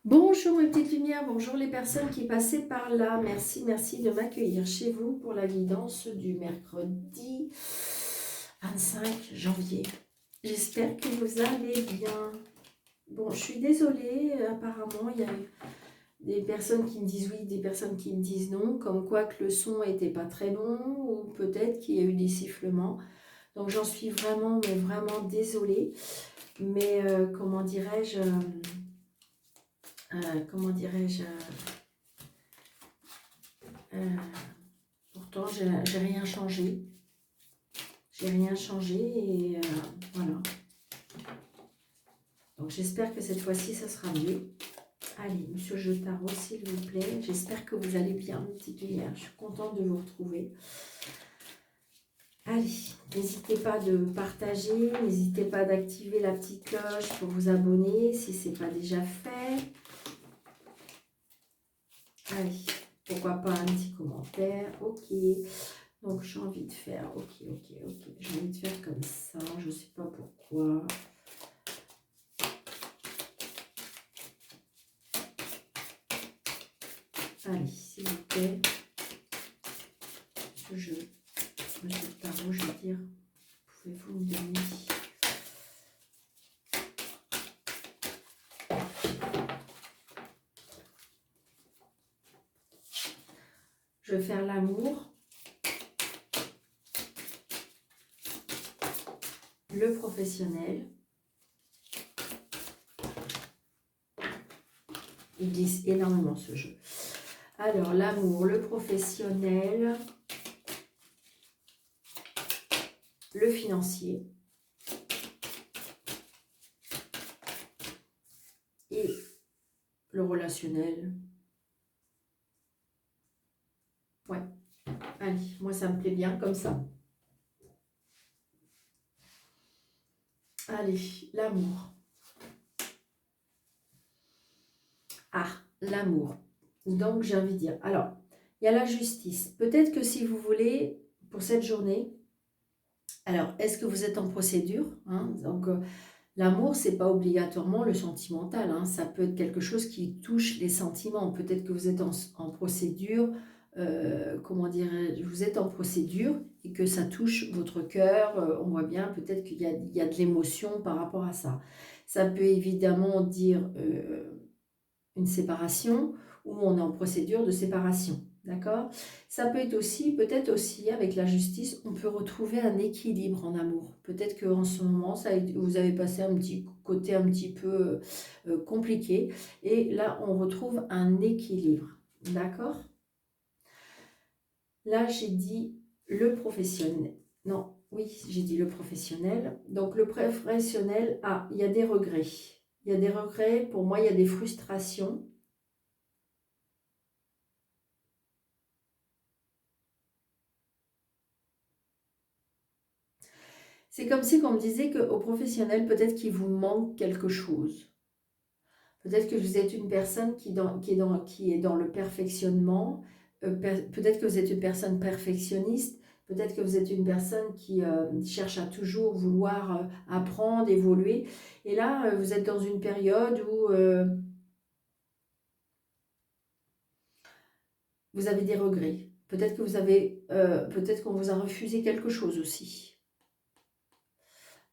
Bonjour mes petites lumières, bonjour les personnes qui passaient par là. Merci de m'accueillir chez vous pour la guidance du mercredi 25 janvier. J'espère que vous allez bien. Bon, je suis désolée, apparemment il y a des personnes qui me disent oui, des personnes qui me disent non, comme quoi que le son n'était pas très bon ou peut-être qu'il y a eu des sifflements. Donc j'en suis vraiment, mais vraiment désolée. Mais comment dirais-je comment dirais-je euh, pourtant, j'ai rien changé. J'ai rien changé et voilà. Donc, j'espère que cette fois-ci, ça sera mieux. Allez, Monsieur Jotaro, s'il vous plaît. J'espère que vous allez bien, mes petites lumières. Je suis contente de vous retrouver. Allez, n'hésitez pas de partager. N'hésitez pas d'activer la petite cloche pour vous abonner si ce n'est pas déjà fait. Allez, pourquoi pas un petit commentaire. Ok. Donc, j'ai envie de faire, ok. J'ai envie de faire comme ça, je ne sais pas pourquoi. Allez, s'il vous plaît. Monsieur Tarot, je veux dire, pouvez-vous me donner... Je vais faire l'amour, le professionnel. Il glisse énormément ce jeu. Alors, l'amour, le professionnel, le financier et le relationnel. Ouais, allez, moi ça me plaît bien comme ça. Allez, l'amour. Ah, l'amour. Donc, j'ai envie de dire, alors, il y a la justice. Peut-être que si vous voulez, pour cette journée, alors, est-ce que vous êtes en procédure, hein? Donc, l'amour, c'est pas obligatoirement le sentimental, hein. Ça peut être quelque chose qui touche les sentiments. Peut-être que vous êtes en procédure, comment dirais-je, vous êtes en procédure et que ça touche votre cœur. On voit bien peut-être qu'il y a de l'émotion par rapport à ça. Ça peut évidemment dire une séparation ou on est en procédure de séparation. D'accord? Ça peut être aussi, peut-être aussi avec la justice, on peut retrouver un équilibre en amour. Peut-être qu'en ce moment, vous avez passé un petit côté un petit peu compliqué. Et là, on retrouve un équilibre. D'accord? Là, j'ai dit le professionnel. Non, oui, j'ai dit le professionnel. Donc, le professionnel, ah, il y a des regrets. Il y a des regrets, pour moi, il y a des frustrations. C'est comme si on me disait qu'au professionnel, peut-être qu'il vous manque quelque chose. Peut-être que vous êtes une personne qui est dans le perfectionnement. Peut-être que vous êtes une personne perfectionniste. Peut-être que vous êtes une personne qui cherche à toujours vouloir apprendre, évoluer. Et là, vous êtes dans une période où vous avez des regrets. Peut-être que peut-être qu'on vous a refusé quelque chose aussi.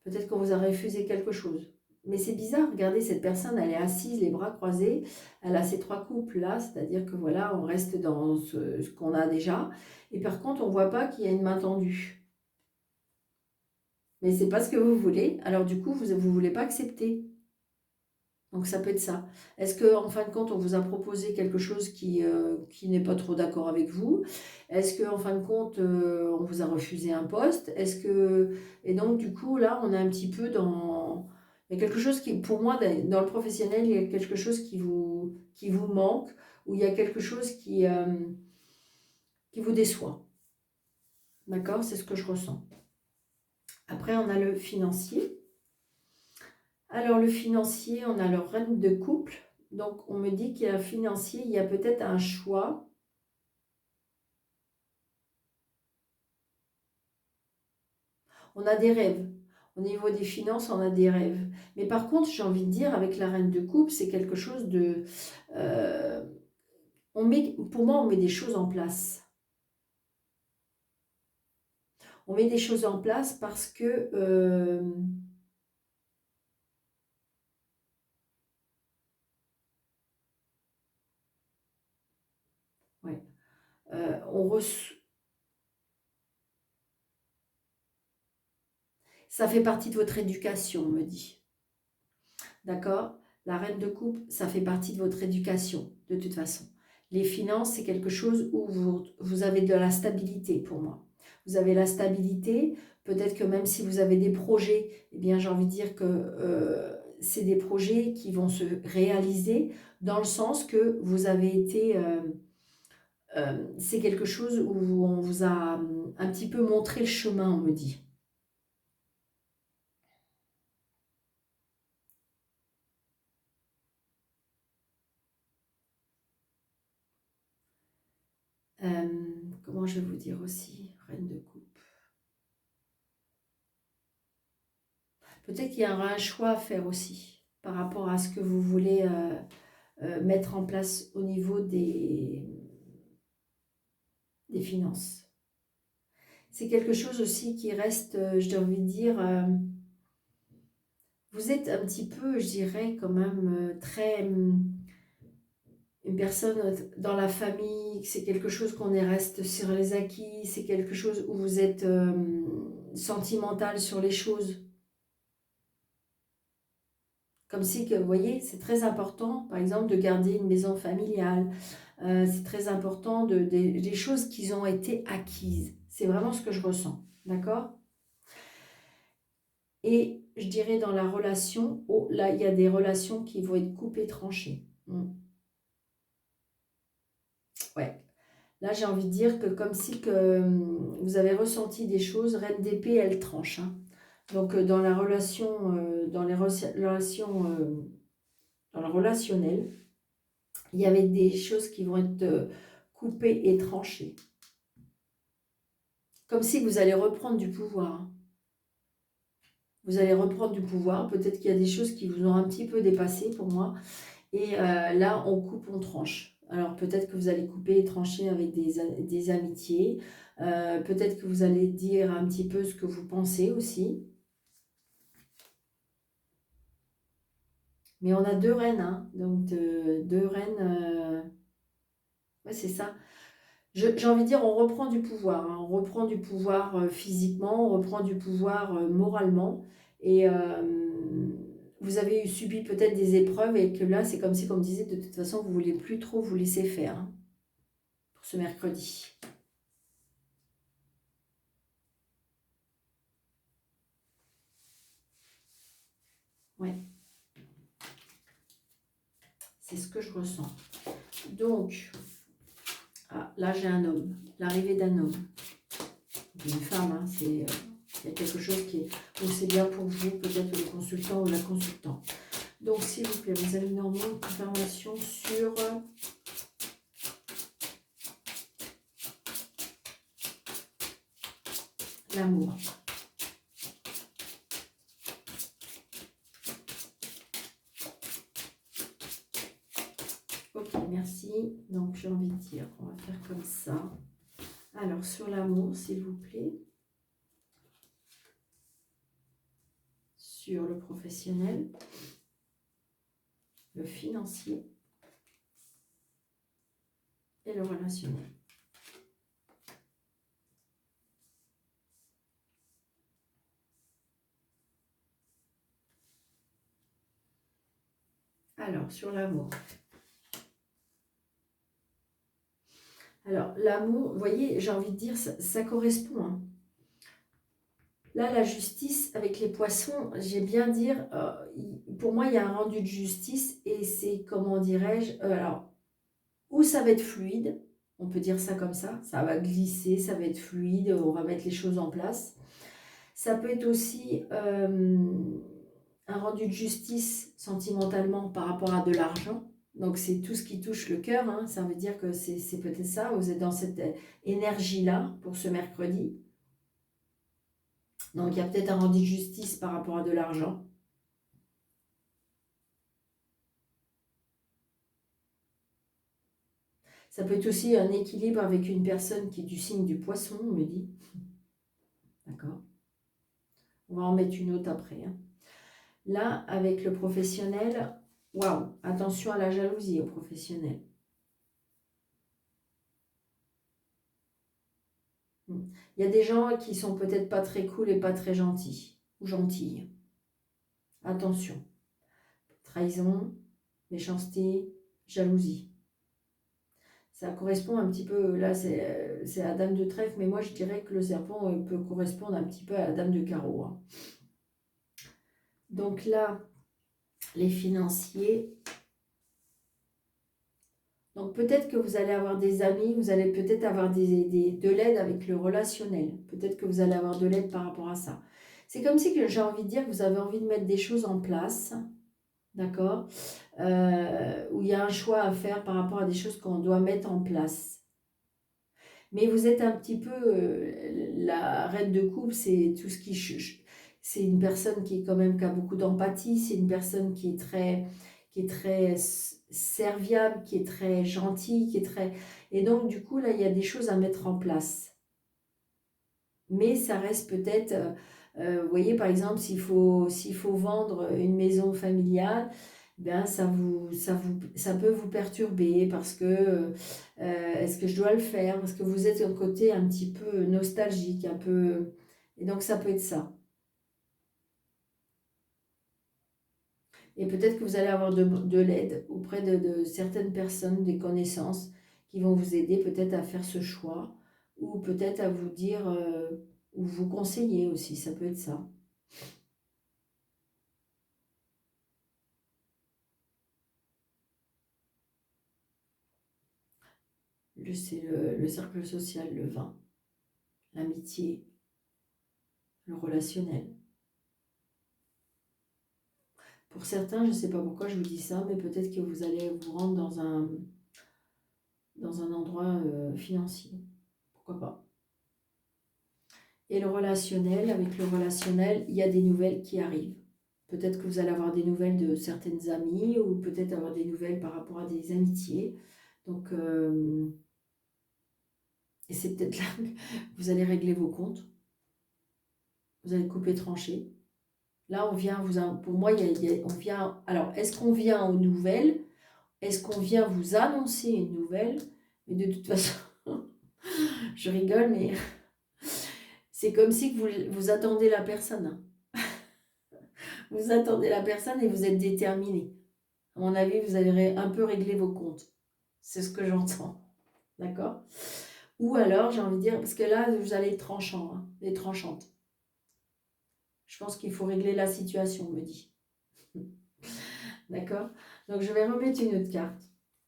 Peut-être qu'on vous a refusé quelque chose. Mais c'est bizarre, regardez, cette personne, elle est assise, les bras croisés, elle a ces trois couples-là, c'est-à-dire que voilà, on reste dans ce qu'on a déjà. Et par contre, on ne voit pas qu'il y a une main tendue. Mais c'est pas ce que vous voulez, alors du coup, vous ne voulez pas accepter. Donc ça peut être ça. Est-ce qu'en fin de compte, on vous a proposé quelque chose qui n'est pas trop d'accord avec vous? Est-ce qu'en fin de compte, on vous a refusé un poste? Et donc du coup, là, on est un petit peu dans... Il y a quelque chose qui, pour moi, dans le professionnel, il y a quelque chose qui vous manque, ou il y a quelque chose qui vous déçoit. D'accord? C'est ce que je ressens. Après, on a le financier. Alors, le financier, on a le reine de couple. Donc, on me dit qu'il y a un financier, il y a peut-être un choix. On a des rêves. Au niveau des finances, on a des rêves. Mais par contre, j'ai envie de dire, avec la reine de coupe, c'est quelque chose de... euh, pour moi, on met des choses en place. On met des choses en place parce que... ouais, on reçoit... Ça fait partie de votre éducation, on me dit. D'accord? La reine de coupe, ça fait partie de votre éducation, de toute façon. Les finances, c'est quelque chose où vous avez de la stabilité pour moi. Vous avez la stabilité, peut-être que même si vous avez des projets, eh bien j'ai envie de dire que c'est des projets qui vont se réaliser dans le sens que vous avez été... c'est quelque chose où on vous a un petit peu montré le chemin, on me dit. Comment je vais vous dire aussi, reine de coupe. Peut-être qu'il y aura un choix à faire aussi par rapport à ce que vous voulez mettre en place au niveau des finances. C'est quelque chose aussi qui reste, j'ai envie de dire, vous êtes un petit peu, je dirais, quand même très... une personne dans la famille, c'est quelque chose qu'on reste sur les acquis, c'est quelque chose où vous êtes sentimental sur les choses. Comme si, que, vous voyez, c'est très important, par exemple, de garder une maison familiale. C'est très important des choses qui ont été acquises. C'est vraiment ce que je ressens, d'accord? Et je dirais dans la relation, oh, là, il y a des relations qui vont être coupées, tranchées. Ouais. Là, j'ai envie de dire que comme si que, vous avez ressenti des choses, reine d'épée, elle tranche, hein. Donc, dans la relation, dans les relations, dans le relationnel, il y avait des choses qui vont être coupées et tranchées. Comme si vous allez reprendre du pouvoir, hein. Vous allez reprendre du pouvoir. Peut-être qu'il y a des choses qui vous ont un petit peu dépassé pour moi. Et là, on coupe, on tranche. Alors peut-être que vous allez couper et trancher avec des amitiés. Peut-être que vous allez dire un petit peu ce que vous pensez aussi. Mais on a deux reines, hein. Donc deux reines. Ouais, c'est ça. J'ai envie de dire, on reprend du pouvoir, hein. On reprend du pouvoir physiquement, on reprend du pouvoir moralement. Et vous avez subi peut-être des épreuves et que là, c'est comme si, comme disait, de toute façon, vous ne voulez plus trop vous laisser faire, hein, pour ce mercredi. Ouais, c'est ce que je ressens. Donc, ah, là, j'ai un homme, l'arrivée d'un homme, d'une femme, hein, il y a quelque chose qui est, ou c'est bien pour vous, peut-être le consultant ou la consultante. Donc, s'il vous plaît, vous avez normalement une confirmation sur l'amour. Ok, merci. Donc, j'ai envie de dire, on va faire comme ça. Alors, sur l'amour, s'il vous plaît. Sur le professionnel, le financier et le relationnel. Alors, sur l'amour. Alors, l'amour, vous voyez, j'ai envie de dire, ça correspond, hein. Là, la justice avec les poissons, j'ai bien dire, pour moi, il y a un rendu de justice et c'est, comment dirais-je, alors, où ça va être fluide, on peut dire ça comme ça va glisser, ça va être fluide, on va mettre les choses en place. Ça peut être aussi un rendu de justice sentimentalement par rapport à de l'argent. Donc, c'est tout ce qui touche le cœur, hein. Ça veut dire que c'est peut-être ça, vous êtes dans cette énergie-là pour ce mercredi. Donc, il y a peut-être un rendu de justice par rapport à de l'argent. Ça peut être aussi un équilibre avec une personne qui est du signe du poisson, on me dit. D'accord. On va en mettre une autre après, hein. Là, avec le professionnel, waouh, attention à la jalousie au professionnel. Il y a des gens qui sont peut-être pas très cool et pas très gentils ou gentilles. Attention. Trahison, méchanceté, jalousie. Ça correspond un petit peu, là c'est la dame de trèfle, mais moi je dirais que le serpent peut correspondre un petit peu à la dame de carreau, hein. Donc là, les financiers. Donc peut-être que vous allez avoir des amis, vous allez peut-être avoir de l'aide avec le relationnel. Peut-être que vous allez avoir de l'aide par rapport à ça. C'est comme si que j'ai envie de dire que vous avez envie de mettre des choses en place, d'accord, où il y a un choix à faire par rapport à des choses qu'on doit mettre en place. Mais vous êtes un petit peu, la reine de coupe, c'est tout ce qui... C'est une personne qui est quand même, qui a beaucoup d'empathie, c'est une personne qui est très serviable, qui est très gentille, qui est très... Et donc, du coup, là, il y a des choses à mettre en place. Mais ça reste peut-être, vous voyez, par exemple, s'il faut vendre une maison familiale, ben, ça peut vous perturber parce que est-ce que je dois le faire? Parce que vous êtes un côté un petit peu nostalgique, un peu... Et donc, ça peut être ça. Et peut-être que vous allez avoir de l'aide auprès de certaines personnes, des connaissances qui vont vous aider peut-être à faire ce choix ou peut-être à vous dire ou vous conseiller aussi, ça peut être ça. C'est le cercle social, le vin, l'amitié, le relationnel. Pour certains, je ne sais pas pourquoi je vous dis ça, mais peut-être que vous allez vous rendre dans un endroit financier. Pourquoi pas? Et le relationnel, avec le relationnel, il y a des nouvelles qui arrivent. Peut-être que vous allez avoir des nouvelles de certaines amies ou peut-être avoir des nouvelles par rapport à des amitiés. Donc, et c'est peut-être là que vous allez régler vos comptes. Vous allez couper trancher. Là, on vient pour moi, on vient. Alors, est-ce qu'on vient aux nouvelles? Est-ce qu'on vient vous annoncer une nouvelle? Mais de toute façon, je rigole, mais c'est comme si vous attendez la personne. Vous attendez la personne et vous êtes déterminé. À mon avis, vous allez un peu régler vos comptes. C'est ce que j'entends. D'accord? Ou alors, j'ai envie de dire, parce que là, vous allez être tranchant, hein, et tranchante. Je pense qu'il faut régler la situation, on me dit. D'accord? Donc, je vais remettre une autre carte.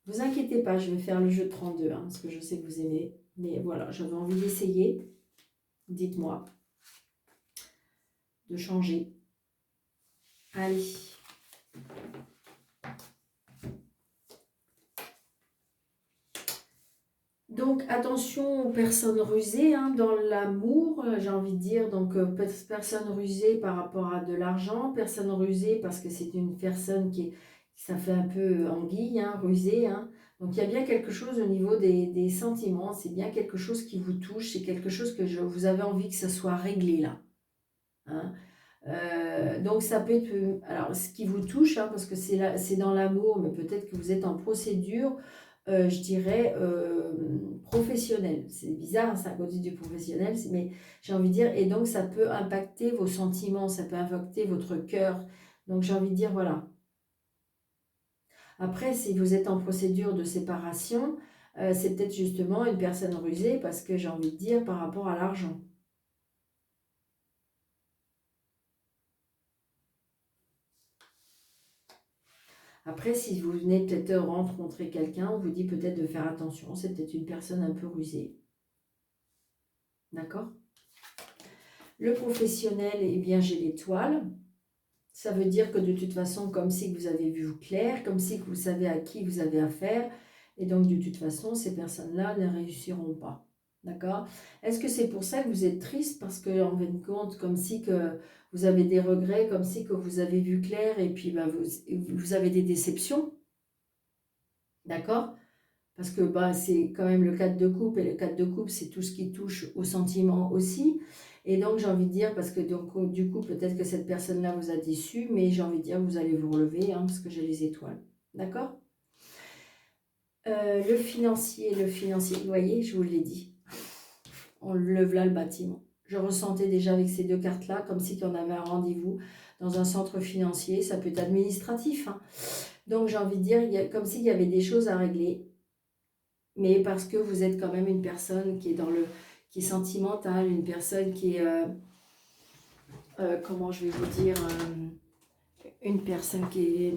Vous inquiétez pas, je vais faire le jeu de 32, hein, parce que je sais que vous aimez. Mais voilà, j'avais envie d'essayer. Dites-moi. De changer. Allez. Donc, attention aux personnes rusées, hein, dans l'amour, j'ai envie de dire. Donc, personne rusée par rapport à de l'argent, personne rusée parce que c'est une personne ça fait un peu anguille, hein, rusée, hein. Donc, il y a bien quelque chose au niveau des sentiments, c'est bien quelque chose qui vous touche, c'est quelque chose que vous avez envie que ça soit réglé là, hein. Donc, ça peut être, alors, ce qui vous touche, hein, parce que c'est dans l'amour, mais peut-être que vous êtes en procédure je dirais, professionnel. C'est bizarre, hein, c'est à côté du professionnel, mais j'ai envie de dire, et donc ça peut impacter vos sentiments, ça peut impacter votre cœur. Donc j'ai envie de dire, voilà. Après, si vous êtes en procédure de séparation, c'est peut-être justement une personne rusée, parce que j'ai envie de dire, par rapport à l'argent. Après, si vous venez peut-être rencontrer quelqu'un, on vous dit peut-être de faire attention, c'est peut-être une personne un peu rusée. D'accord? Le professionnel, eh bien, j'ai l'étoile. Ça veut dire que de toute façon, comme si vous avez vu clair, comme si vous savez à qui vous avez affaire, et donc de toute façon, ces personnes-là ne réussiront pas. D'accord? Est-ce que c'est pour ça que vous êtes triste? Parce que en fin de compte, comme si que vous avez des regrets, comme si que vous avez vu clair et puis bah, vous avez des déceptions, d'accord? Parce que bah, c'est quand même le cadre de couple, et le cadre de couple, c'est tout ce qui touche aux sentiments aussi. Et donc, j'ai envie de dire, parce que donc, du coup, peut-être que cette personne-là vous a déçu, mais j'ai envie de dire, vous allez vous relever, hein, parce que j'ai les étoiles. D'accord? Le financier, vous voyez, je vous l'ai dit. On lève là le bâtiment. Je ressentais déjà avec ces deux cartes-là, comme si on avait un rendez-vous dans un centre financier, ça peut être administratif, hein. Donc, j'ai envie de dire, comme s'il y avait des choses à régler, mais parce que vous êtes quand même une personne qui est qui est sentimentale, une personne qui est, comment je vais vous dire, une personne qui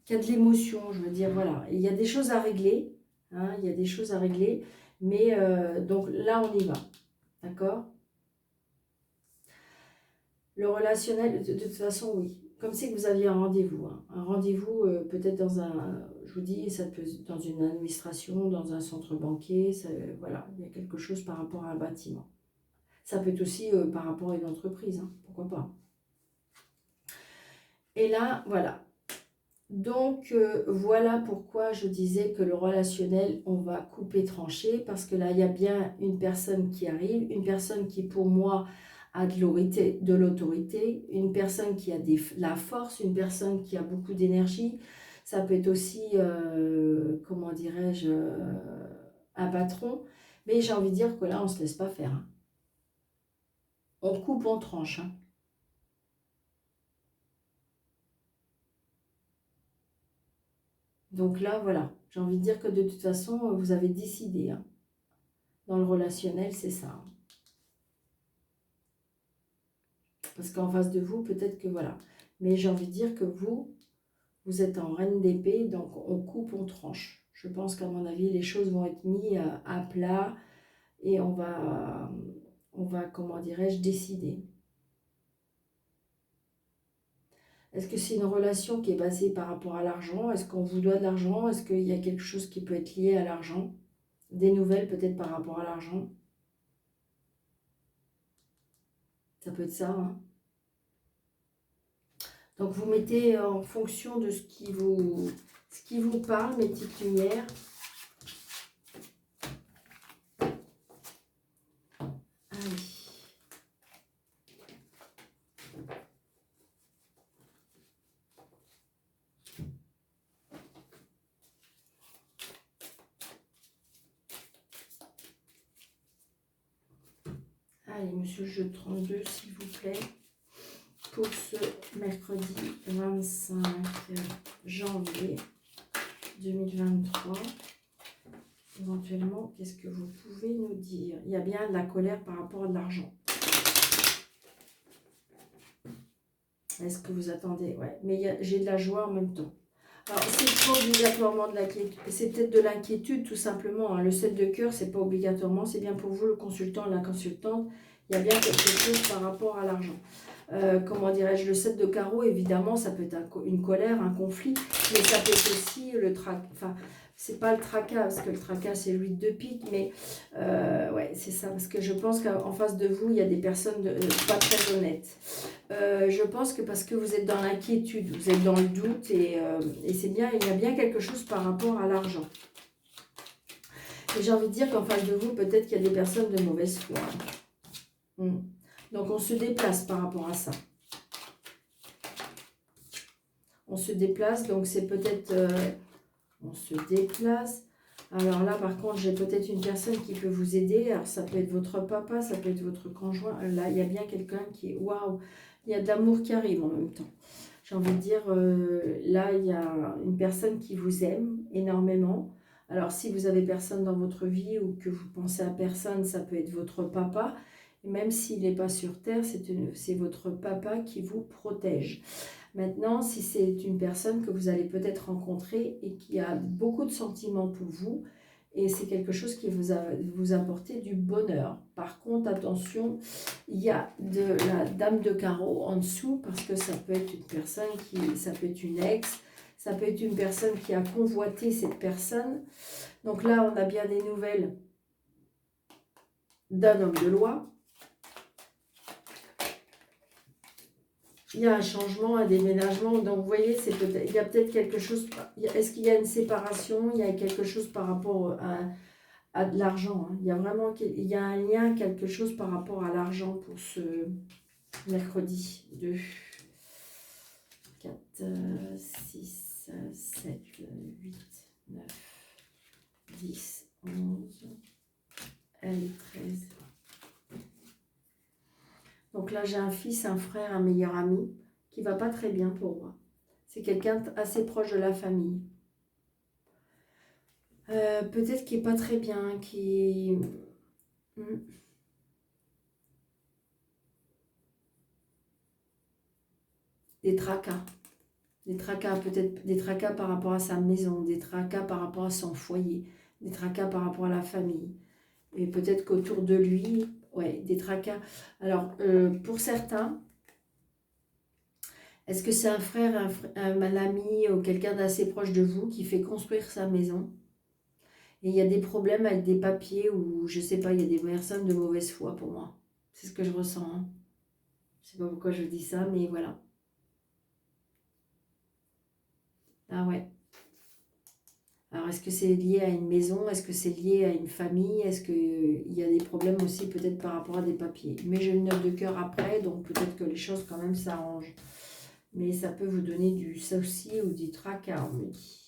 a de l'émotion, je veux dire, voilà. Il y a des choses à régler, hein, il y a des choses à régler, mais donc là, on y va, d'accord? Le relationnel, de toute façon, oui. Comme si vous aviez un rendez-vous, hein. Un rendez-vous peut-être dans je vous dis, ça peut être dans une administration, dans un centre banquier, voilà, il y a quelque chose par rapport à un bâtiment. Ça peut être aussi par rapport à une entreprise, hein, pourquoi pas. Et là, voilà. Donc, voilà pourquoi je disais que le relationnel, on va couper, trancher, parce que là, il y a bien une personne qui arrive, une personne qui, pour moi, a de l'autorité, une personne qui a la force, une personne qui a beaucoup d'énergie. Ça peut être aussi, comment dirais-je, un patron. Mais j'ai envie de dire que là, on ne se laisse pas faire, hein. On coupe, on tranche, hein. Donc là, voilà, j'ai envie de dire que de toute façon, vous avez décidé, hein. Dans le relationnel, c'est ça, hein. Parce qu'en face de vous, peut-être que voilà. Mais j'ai envie de dire que vous êtes en reine d'épée, donc on coupe, on tranche. Je pense qu'à mon avis, les choses vont être mises à plat et on va comment dirais-je, décider. Est-ce que c'est une relation qui est basée par rapport à l'argent? Est-ce qu'on vous doit de l'argent? Est-ce qu'il y a quelque chose qui peut être lié à l'argent? Des nouvelles peut-être par rapport à l'argent? Ça peut être ça, hein. Donc vous mettez en fonction de ce qui vous parle, mes petites lumières. Allez. Allez, monsieur le jeu 32, s'il vous plaît, pour ce mercredi 25 janvier 2023. Éventuellement, qu'est-ce que vous pouvez nous dire? Il y a bien de la colère par rapport à de l'argent. Est-ce que vous attendez? Ouais, mais j'ai de la joie en même temps. Alors, c'est pas obligatoirement de l'inquiétude, c'est peut-être de l'inquiétude tout simplement, hein. Le 7 de cœur, c'est pas obligatoirement, c'est bien pour vous, le consultant, la consultante. Il y a bien quelque chose par rapport à l'argent. Comment dirais-je, le 7 de carreau, évidemment, ça peut être une colère, un conflit, mais ça peut être aussi le tracas. Enfin, c'est pas le tracas, parce que le tracas, c'est le 8 de pique, mais ouais, c'est ça, parce que je pense qu'en face de vous, il y a des personnes pas très honnêtes. Je pense que parce que vous êtes dans l'inquiétude, vous êtes dans le doute, et c'est bien, il y a bien quelque chose par rapport à l'argent. Et j'ai envie de dire qu'en face de vous, peut-être qu'il y a des personnes de mauvaise foi. Donc on se déplace par rapport à ça. On se déplace, donc c'est peut-être... on se déplace. Alors là, par contre, j'ai peut-être une personne qui peut vous aider. Alors ça peut être votre papa, ça peut être votre conjoint. Là, il y a bien quelqu'un qui est... Waouh! Il y a de l'amour qui arrive en même temps. J'ai envie de dire, là, il y a une personne qui vous aime énormément. Alors, si vous avez personne dans votre vie ou que vous pensez à personne, ça peut être votre papa. Et même s'il n'est pas sur Terre, c'est votre papa qui vous protège. Maintenant, si c'est une personne que vous allez peut-être rencontrer et qui a beaucoup de sentiments pour vous, et c'est quelque chose qui vous apporter du bonheur. Par contre, attention, il y a de la dame de carreau en dessous, parce que ça peut être une personne ça peut être une ex, ça peut être une personne qui a convoité cette personne. Donc là, on a bien des nouvelles d'un homme de loi. Il y a un changement, un déménagement. Donc, vous voyez, il y a peut-être quelque chose. Est-ce qu'il y a une séparation? Il y a quelque chose par rapport à de l'argent. Hein. Il y a vraiment il y a un lien, quelque chose par rapport à l'argent pour ce mercredi 2, 4, 6, 7, 8, 9, 10, 11, L, 13. Donc là, j'ai un fils, un frère, un meilleur ami qui va pas très bien pour moi. C'est quelqu'un assez proche de la famille. Peut-être qui est pas très bien, qui... Des tracas. Des tracas, peut-être des tracas par rapport à sa maison, des tracas par rapport à son foyer, des tracas par rapport à la famille. Et peut-être qu'autour de lui, ouais, des tracas. Alors, pour certains, est-ce que c'est un frère, un ami ou quelqu'un d'assez proche de vous qui fait construire sa maison? Et il y a des problèmes avec des papiers ou je sais pas, il y a des personnes de mauvaise foi pour moi. C'est ce que je ressens. Hein. Je sais pas pourquoi je dis ça, mais voilà. Ah ouais. Alors, est-ce que c'est lié à une maison? Est-ce que c'est lié à une famille? Est-ce qu'il y a des problèmes aussi peut-être par rapport à des papiers? Mais j'ai une note de cœur après, donc peut-être que les choses quand même s'arrangent. Mais ça peut vous donner du souci ou du tracas, on me dit.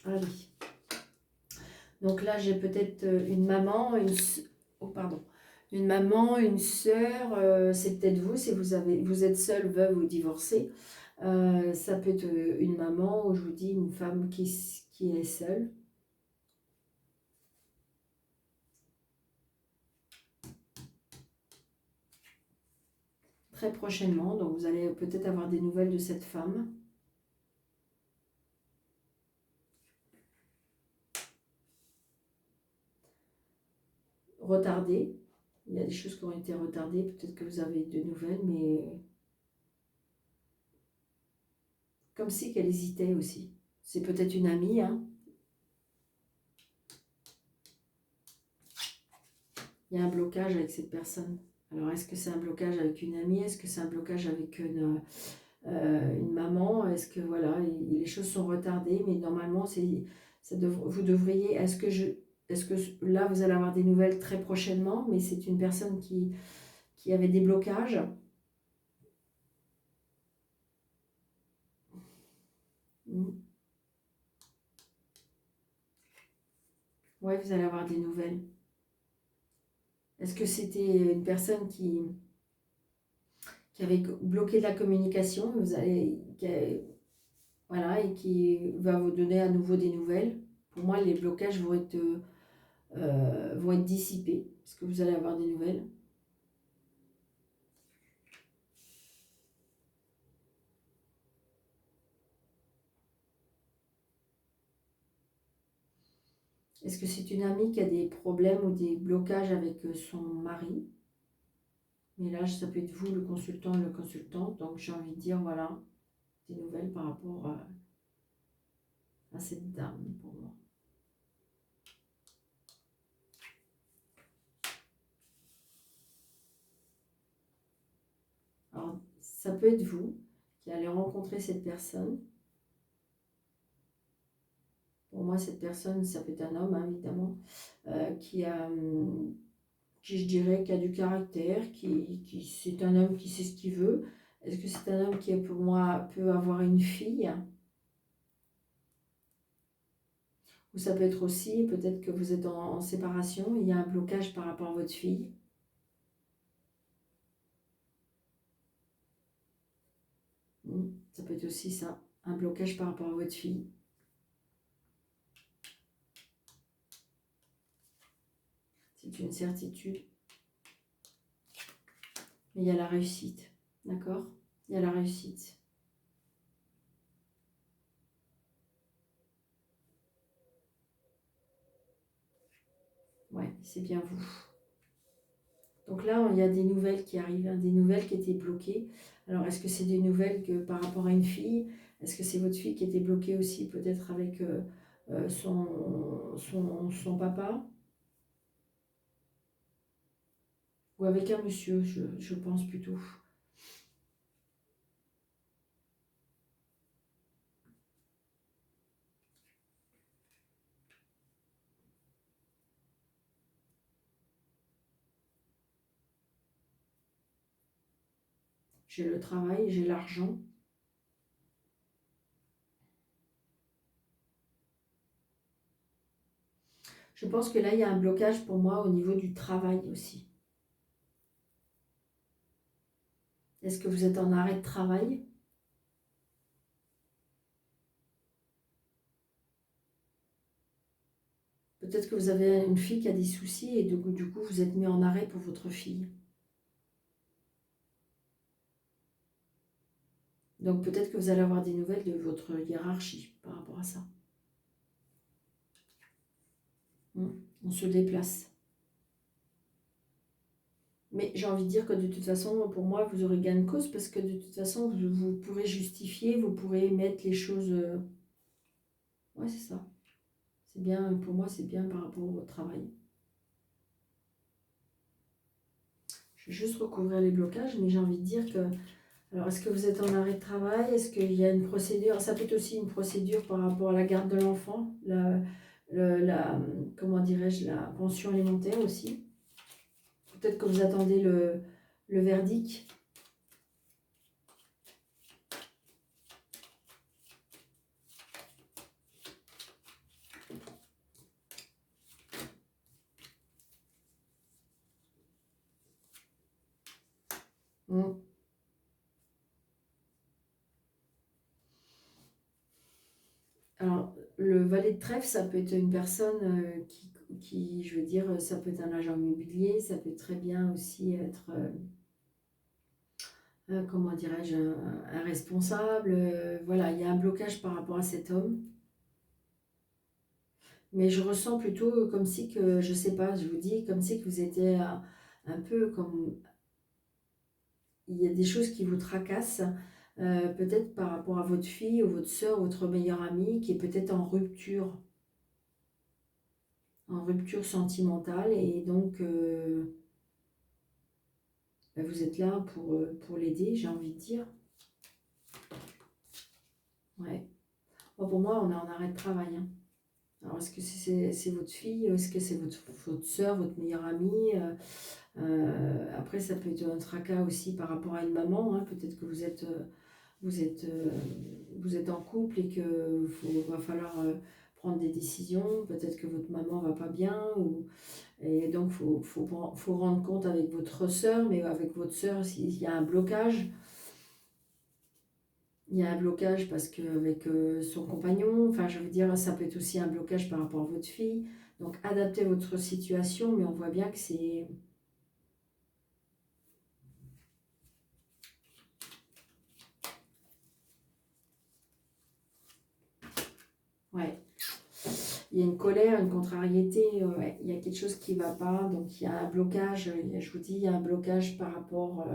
Allez. Donc là, j'ai peut-être une maman, oh, pardon. Une maman, une sœur, c'est peut-être vous, si vous êtes seule, veuve ou divorcée. Ça peut être une maman, ou je vous dis une femme qui est seule. Très prochainement, donc vous allez peut-être avoir des nouvelles de cette femme. Retardée. Il y a des choses qui ont été retardées, peut-être que vous avez de nouvelles, mais comme si qu'elle hésitait aussi. C'est peut-être une amie, hein. Il y a un blocage avec cette personne. Alors, est-ce que c'est un blocage avec une amie? Est-ce que c'est un blocage avec une maman? Est-ce que, voilà, les choses sont retardées, mais normalement, vous devriez... Est-ce que là, vous allez avoir des nouvelles très prochainement, mais c'est une personne qui avait des blocages? Oui, vous allez avoir des nouvelles. Est-ce que c'était une personne qui avait bloqué de la communication, voilà, et qui va vous donner à nouveau des nouvelles? Pour moi, les blocages vont être dissipés, parce que vous allez avoir des nouvelles. Est-ce que c'est une amie qui a des problèmes ou des blocages avec son mari? Mais là, ça peut être vous, le consultant, le consultant. Donc, j'ai envie de dire, voilà, des nouvelles par rapport à cette dame, pour moi. Alors, ça peut être vous qui allez rencontrer cette personne. Pour moi, cette personne, ça peut être un homme, hein, évidemment, qui, je dirais, qui a du caractère, c'est un homme qui sait ce qu'il veut. Est-ce que c'est un homme qui, pour moi, peut avoir une fille? Ou ça peut être aussi, peut-être que vous êtes en séparation, il y a un blocage par rapport à votre fille. Ça peut être aussi ça, un blocage par rapport à votre fille. C'est une certitude. Mais il y a la réussite, d'accord? Il y a la réussite. Ouais, c'est bien vous. Donc là, il y a des nouvelles qui arrivent, hein, des nouvelles qui étaient bloquées. Alors, est-ce que c'est des nouvelles par rapport à une fille? Est-ce que c'est votre fille qui était bloquée aussi, peut-être avec son papa? Ou avec un monsieur, je pense plutôt. J'ai le travail, j'ai l'argent. Je pense que là, il y a un blocage pour moi au niveau du travail aussi. Est-ce que vous êtes en arrêt de travail? Peut-être que vous avez une fille qui a des soucis et du coup, vous êtes mis en arrêt pour votre fille. Donc peut-être que vous allez avoir des nouvelles de votre hiérarchie par rapport à ça. On se déplace. Mais j'ai envie de dire que de toute façon, pour moi, vous aurez gain de cause parce que de toute façon, vous pourrez justifier, vous pourrez mettre les choses... Ouais, c'est ça. C'est bien, pour moi, c'est bien par rapport au travail. Je vais juste recouvrir les blocages, mais j'ai envie de dire que... Alors, est-ce que vous êtes en arrêt de travail? Est-ce qu'il y a une procédure? Ça peut être aussi une procédure par rapport à la garde de l'enfant, comment dirais-je, la pension alimentaire aussi. Peut-être que vous attendez le verdict. Mm. Alors, le valet de trèfle, ça peut être une personne je veux dire, ça peut être un agent immobilier, ça peut très bien aussi être, comment dirais-je, un responsable. Voilà, il y a un blocage par rapport à cet homme. Mais je ressens plutôt comme si que, je sais pas, je vous dis, comme si que vous étiez un peu comme... Il y a des choses qui vous tracassent, peut-être par rapport à votre fille ou votre soeur, votre meilleure amie, qui est peut-être en rupture sentimentale, et donc vous êtes là pour l'aider, j'ai envie de dire. Ouais. Bon, pour moi, on est en arrêt de travail, hein. Alors, est-ce que c'est votre fille? Est-ce que c'est votre soeur, votre meilleure amie? Après, ça peut être un tracas aussi par rapport à une maman, hein. Peut-être que vous êtes, euh, vous êtes en couple et qu'il va falloir prendre des décisions. Peut-être que votre maman va pas bien, et donc faut rendre compte avec votre soeur, mais avec votre soeur, s'il y a un blocage. Il y a un blocage parce qu'avec son compagnon, enfin je veux dire, ça peut être aussi un blocage par rapport à votre fille. Donc adaptez votre situation, mais on voit bien que c'est... Ouais. Il y a une colère, une contrariété, ouais. Il y a quelque chose qui ne va pas, donc il y a un blocage, je vous dis, il y a un blocage par rapport...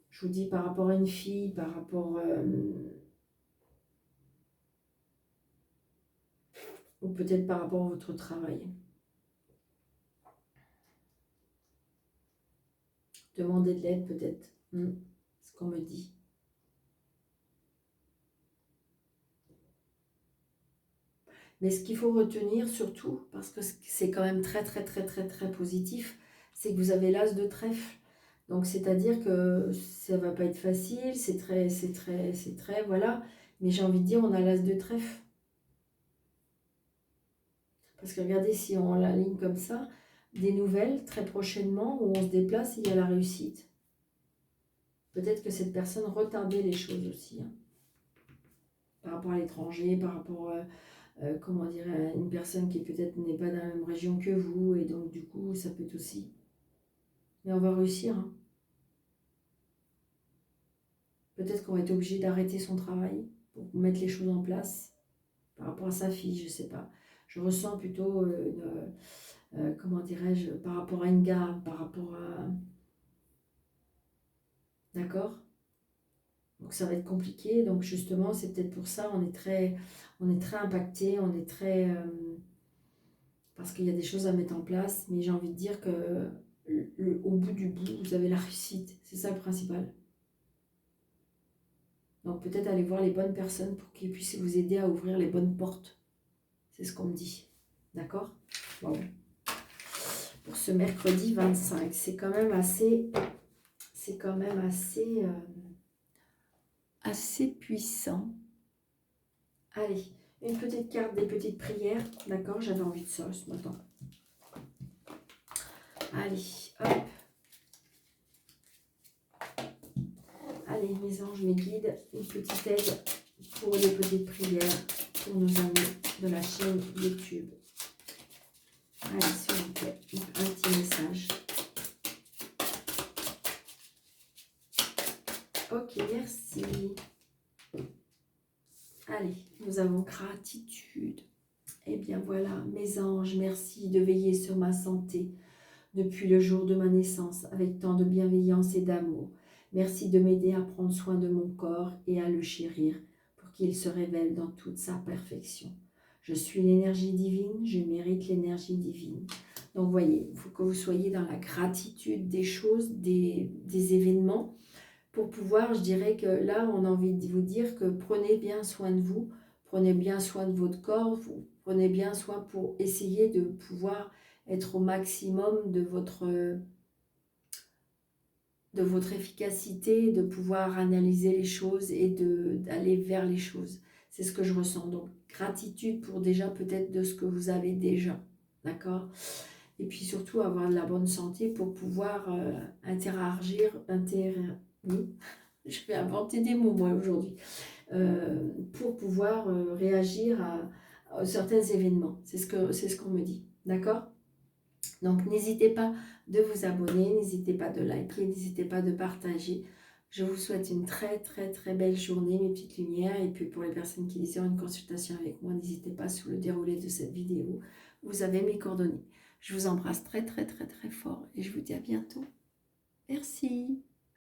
je vous dis par rapport à une fille, par rapport... ou peut-être par rapport à votre travail. Demandez de l'aide peut-être. Ce qu'on me dit. Mais ce qu'il faut retenir surtout, parce que c'est quand même très très très très très positif, c'est que vous avez l'as de trèfle. Donc c'est-à-dire que ça va pas être facile, c'est très, voilà. Mais j'ai envie de dire, on a l'as de trèfle. Parce que regardez, si on l'aligne comme ça, des nouvelles très prochainement où on se déplace, il y a la réussite. Peut-être que cette personne retardait les choses aussi, hein, par rapport à l'étranger, par rapport comment dire, une personne qui peut-être n'est pas dans la même région que vous, et donc du coup, ça peut être aussi. Mais on va réussir, hein. Peut-être qu'on va être obligé d'arrêter son travail pour mettre les choses en place par rapport à sa fille, je sais pas. Je ressens plutôt comment dirais-je, par rapport à une gare, par rapport à... D'accord? Donc ça va être compliqué. Donc justement, c'est peut-être pour ça, on est très impacté, on est très... parce qu'il y a des choses à mettre en place. Mais j'ai envie de dire que au bout du bout, vous avez la réussite. C'est ça le principal. Donc peut-être aller voir les bonnes personnes pour qu'ils puissent vous aider à ouvrir les bonnes portes. C'est ce qu'on me dit. D'accord? Bon. Pour ce mercredi 25, c'est quand même assez... C'est quand même assez... assez puissant. Allez, une petite carte des petites prières. D'accord, j'avais envie de ça ce matin. Allez, hop. Allez, mes anges, mes guides, une petite aide pour les petites prières pour nos amis de la chaîne YouTube. Allez, s'il vous plaît, un petit message. Ok, merci. Allez, nous avons gratitude. Eh bien voilà, mes anges, merci de veiller sur ma santé depuis le jour de ma naissance avec tant de bienveillance et d'amour. Merci de m'aider à prendre soin de mon corps et à le chérir pour qu'il se révèle dans toute sa perfection. Je suis l'énergie divine, je mérite l'énergie divine. Donc voyez, il faut que vous soyez dans la gratitude des choses, des événements, pour pouvoir, je dirais que là, on a envie de vous dire que prenez bien soin de vous, prenez bien soin de votre corps, vous prenez bien soin pour essayer de pouvoir être au maximum de votre efficacité, de pouvoir analyser les choses et d'aller vers les choses. C'est ce que je ressens. Donc, gratitude pour déjà peut-être de ce que vous avez déjà. D'accord? Et puis surtout avoir de la bonne santé pour pouvoir oui, je vais inventer des mots moi aujourd'hui, pour pouvoir réagir à certains événements. C'est ce qu'on me dit. D'accord? Donc n'hésitez pas de vous abonner, n'hésitez pas de liker, n'hésitez pas de partager. Je vous souhaite une très très très belle journée mes petites lumières. Et puis pour les personnes qui désirent une consultation avec moi, n'hésitez pas sous le déroulé de cette vidéo. Vous avez mes coordonnées. Je vous embrasse très très très très fort et je vous dis à bientôt. Merci.